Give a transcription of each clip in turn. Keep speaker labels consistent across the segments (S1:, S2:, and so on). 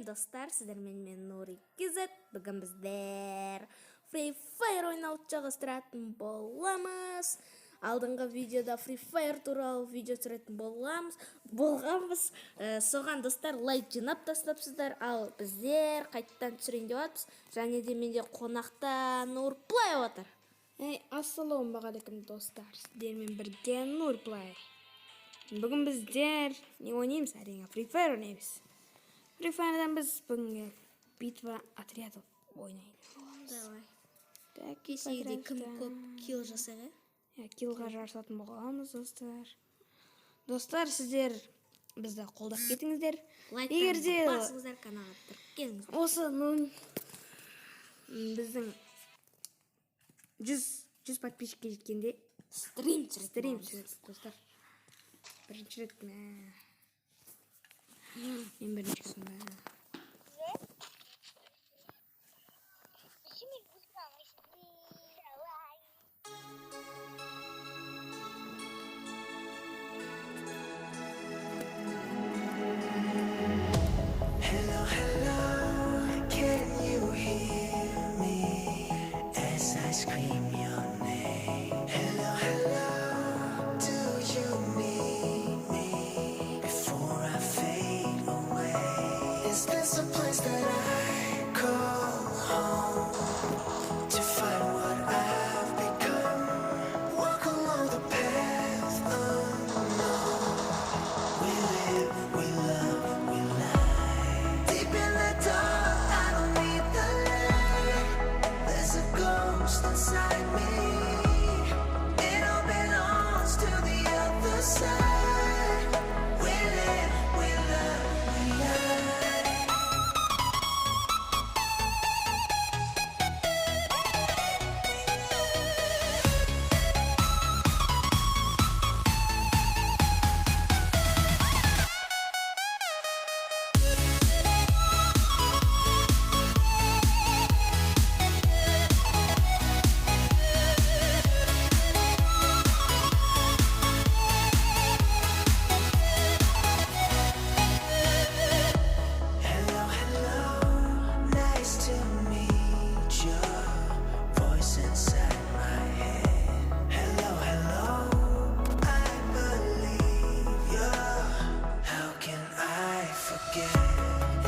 S1: Сәлем достар, сіздермен мен Нури Кизет. Бүгін біздер Free Fire ойнауды жалғастыратын боламыз. Алдыңғы видеода Free Fire туралы видео түсіретін болғанбыз. Соған достар лайк жинап тастапсыздар. Ал біздер қайтадан түсірейін деп жатырмыз. Және де менде қонақта Нурплай отыр.
S2: Ассалаумағалейкум достар, сіздермен бірге Нурплай. Бүгін біздер не ойнаймыз? Әрине Free Fire ойнаймыз. Free Fire'дан біз бүгінгі битва отрядов ойнаймыз.
S1: Давай. Кесегіде кім көп килл жасаға?
S2: Киллға жарысатын болғанбыз достар. Достар, сіздер бізді қолдап кетіңіздер.
S1: Лайктарыңызды басыңыздар, каналға тіркеліңіздер.
S2: Осы біздің 100 подписчикке жеткенде
S1: стрим
S2: түсіреді достар. Бірінші рет мен бірінші күнде
S3: Is this a place that I call home to find what I've become? Walk along the path unknown. We live, we love, we lie. Deep in the dark, I don't need the light. There's a ghost inside me. It all belongs to the other side. We live, we love, we lie.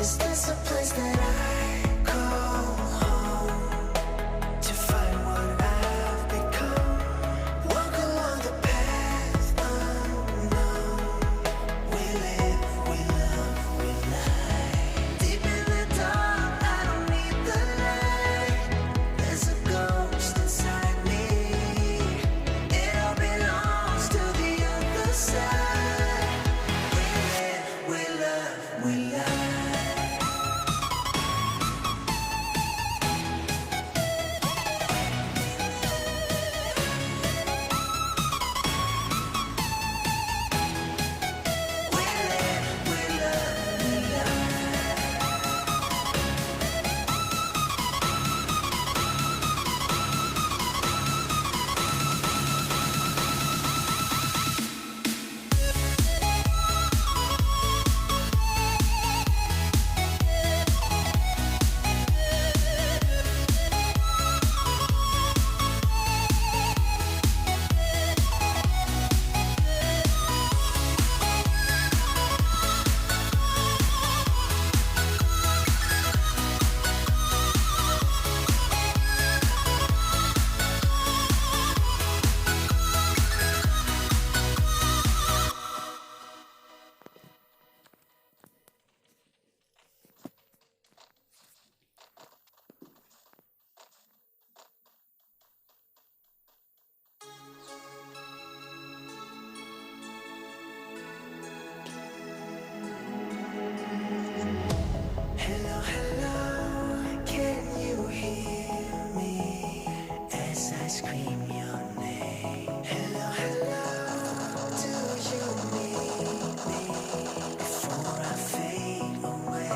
S3: Is this a place that I call home to find what I've become? Walk along the path unknown. We live, we love, we lie. Deep in the dark, I don't need the light. There's a ghost inside me. It all belongs to the other side. We live, we love, we lie. Scream your name. Hello, hello. Do you need me before I fade away?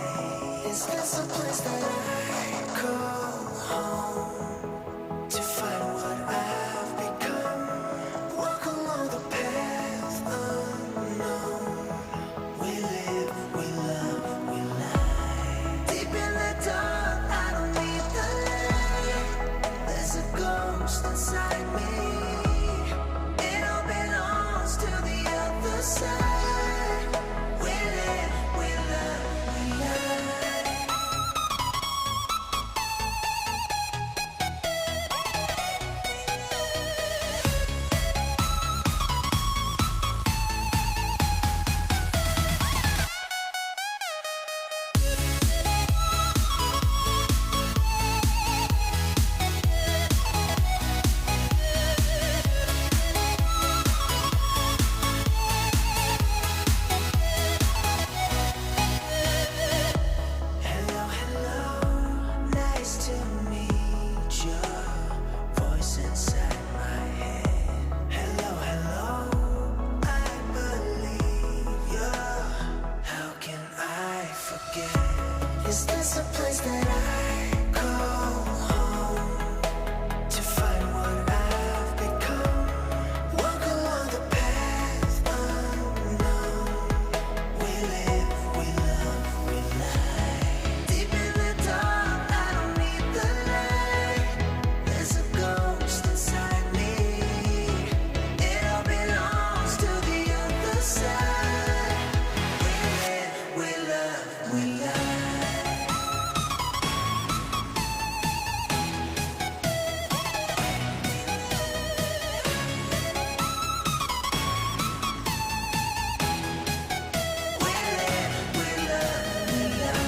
S3: Is this a place that I call home to find what I've become? Walk along the path unknown. We live, we love, we lie. side. We live, we love, we lie. Hello, hello, nice to meet your voice inside my head. Hello, hello, I believe you. How can I forget? Is this a place that I call home to find what I've become? Walk along the path unknown. We live, we love, we lie. Deep in the dark, I don't need the light. There's a ghost inside me. It all belongs to the other side. We live, we love, we lie. We live, we love, we lie.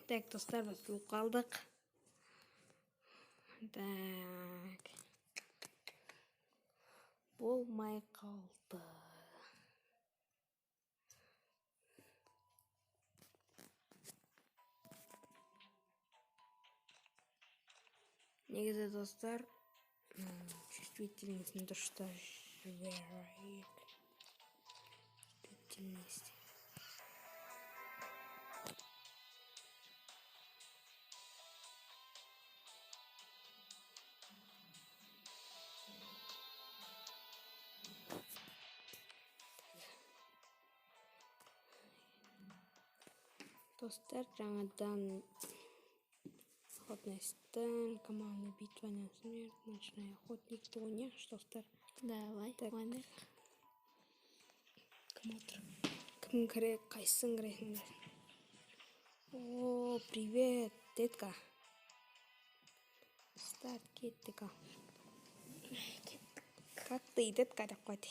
S2: Так, достар, басылып қалдық. Так. Болмай қалды. Негізі достар, чувствительностін дұрыста жіберейік. Чувствительность. Достар, жаңадан охотностьтан, командный битва на смерть, ночной охотник, ойнайық, достар.
S1: Давай,
S2: Так.
S1: ойнайық. Кім отыр?
S2: Кім керек, қайсың керексіңдер? О, привет, детка. Старт, кеттік. Как ты, детка, деп қойды.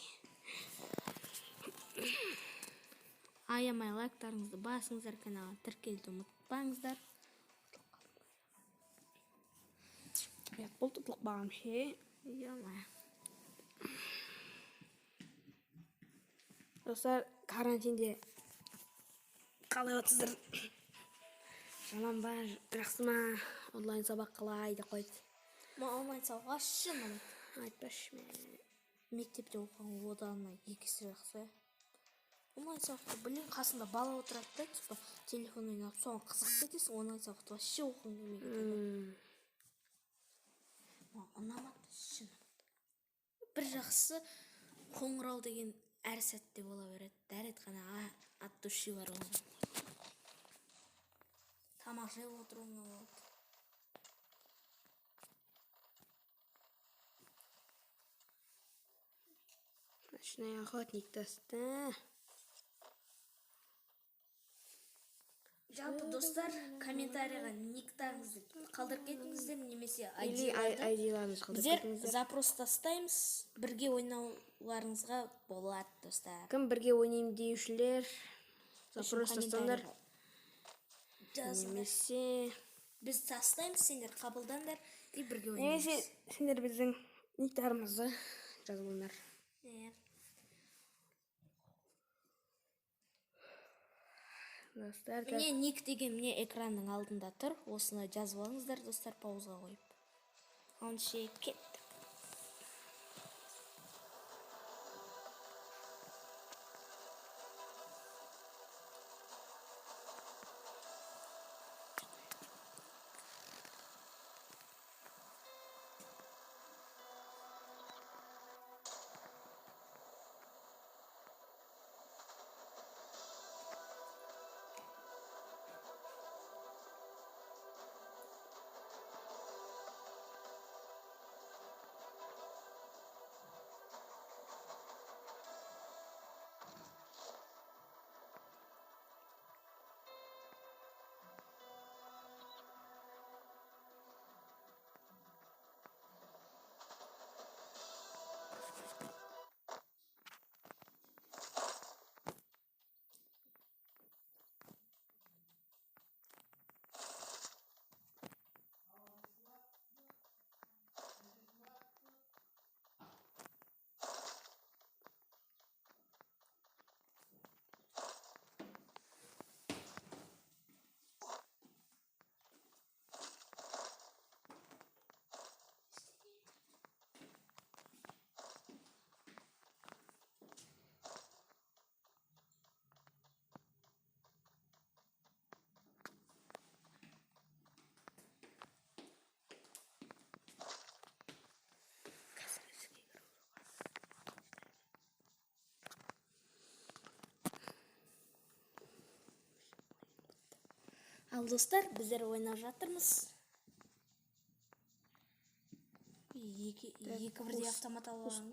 S1: Аямай лайктарыңызды басыңыздар, каналға тіркелуді ұмытпаңыздар.
S2: Бұл тұтылық бағам ше.
S1: Ямай.
S2: Достар, карантинде қалай отсыздар? Жаман ба, жақсы ма, онлайн сабақ қалай деп қойды.
S1: Ма онлайн сабақ шын ұнайды.
S2: Айтпашы мен.
S1: Мектепте оқыған одан екісі жақсы. Онлайн сабақта білем, қасында бала отырады да, типа телефон ойнап, соған қызығып кетесің, онлайн сабақта вообще оқығың келмейді. Ұнамады, шын ұнамады. Бір жақсы қоңырау деген әр сәтте бола береді. Дәретхана от души бар оның. Тамақ жеп отыруыңа болады.
S2: Ночной охотник досты.
S1: Жалпы достар, комментарийға никтарыңызды қалдырып кетіңіздер, немесе
S2: Или айдиларыңыз қалдырып
S1: Біздер
S2: кетіңіздер.
S1: запрос тастаймыз, бірге ойнауларыңызға болады, достар.
S2: Кім бірге ойнайым деушілер запрос тастаңдар.
S1: Жазыңдар.
S2: Немесе
S1: Біз тастаймыз, сендер қабылдандар, и бірге
S2: немесе
S1: ойнаймыз.
S2: сендер біздің никтарымызды жазып алыңдар. Достар,
S1: Міне ник деген міне экранның алдында тұр. Осыны жазып алыңыздар, достар, паузға қойып. Онше кеттік. Ал достар, біздер ойнап жатырмыз. Екі бірдей автомат алған.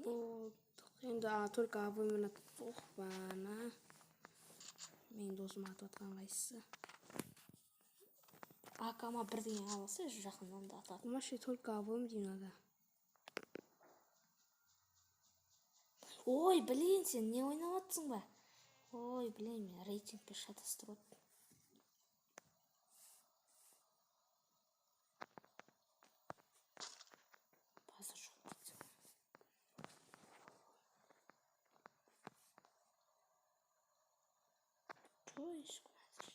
S2: Енді только обоймен атып бана. Мен досым атып атқан қайсысы.
S1: Акама бірден аласы, жақыннан да атады.
S2: Маши только обойм деймін ада.
S1: Ой, блин, сен не ойнап атсың ба? Ой, блин, мен рейтингпен шатастырып отырмын. База жоқ дейді. Ой, ешкім әзір.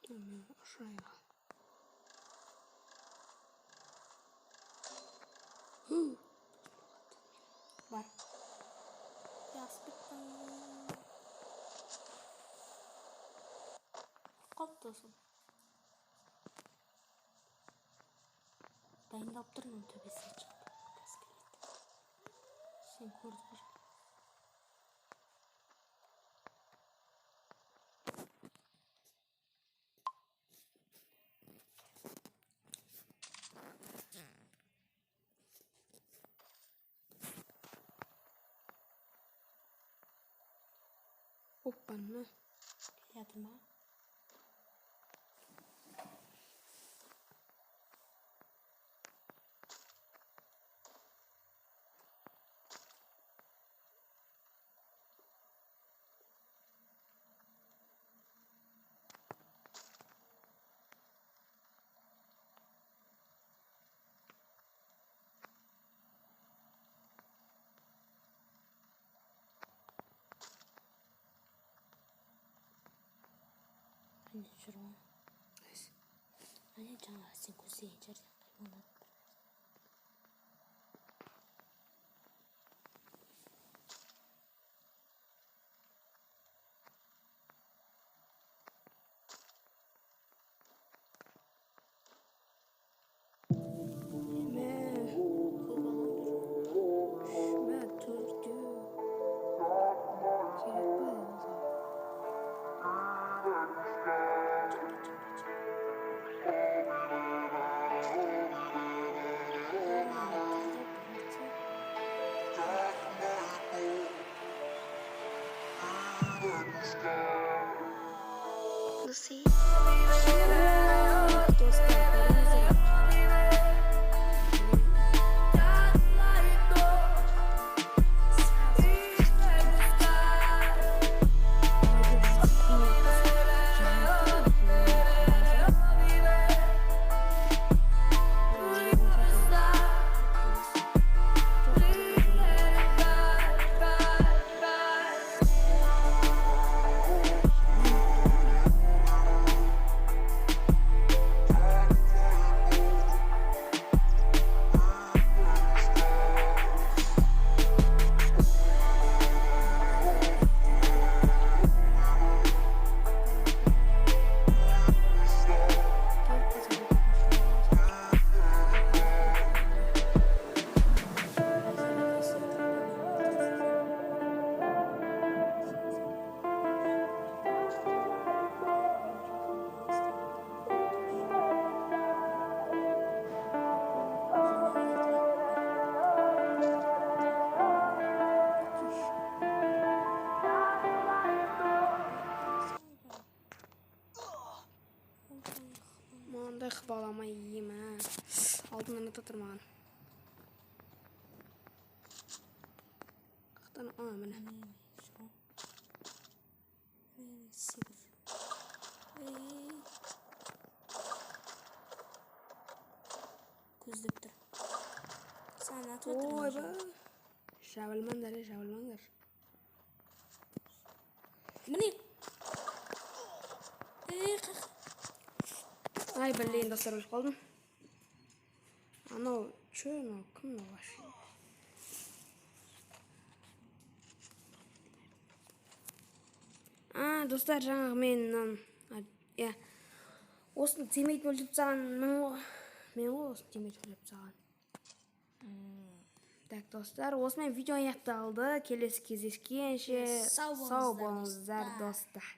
S2: Мен ұшайға.
S1: Бар. Яспеттің. Қалып досым. Дайындап тұрмын, төбесіне шықты. Сен көрді ғой.
S2: Оппаны.
S1: Келеді ма? Anne şuraya. Anne canım sen kuzey içeride kaybolmadı.
S2: Қандай қыбаламай ем, алдынан ата тұрмаған. Қақтан, міне.
S1: Көздеп тұр. Саған атып отыр.
S2: Ойба. Жабылмаңдар.
S1: Міне.
S2: Ай, білейін, достар, өліп қалдым. Анау, кім вообще? Достар, жаңағы мен осыны темейтін өліп тастаған мен ғой осыны темейтін өліп тастаған. Так, достар, осымен видео аяқталды. Келесі кездескенше сау болыңыздар, достар.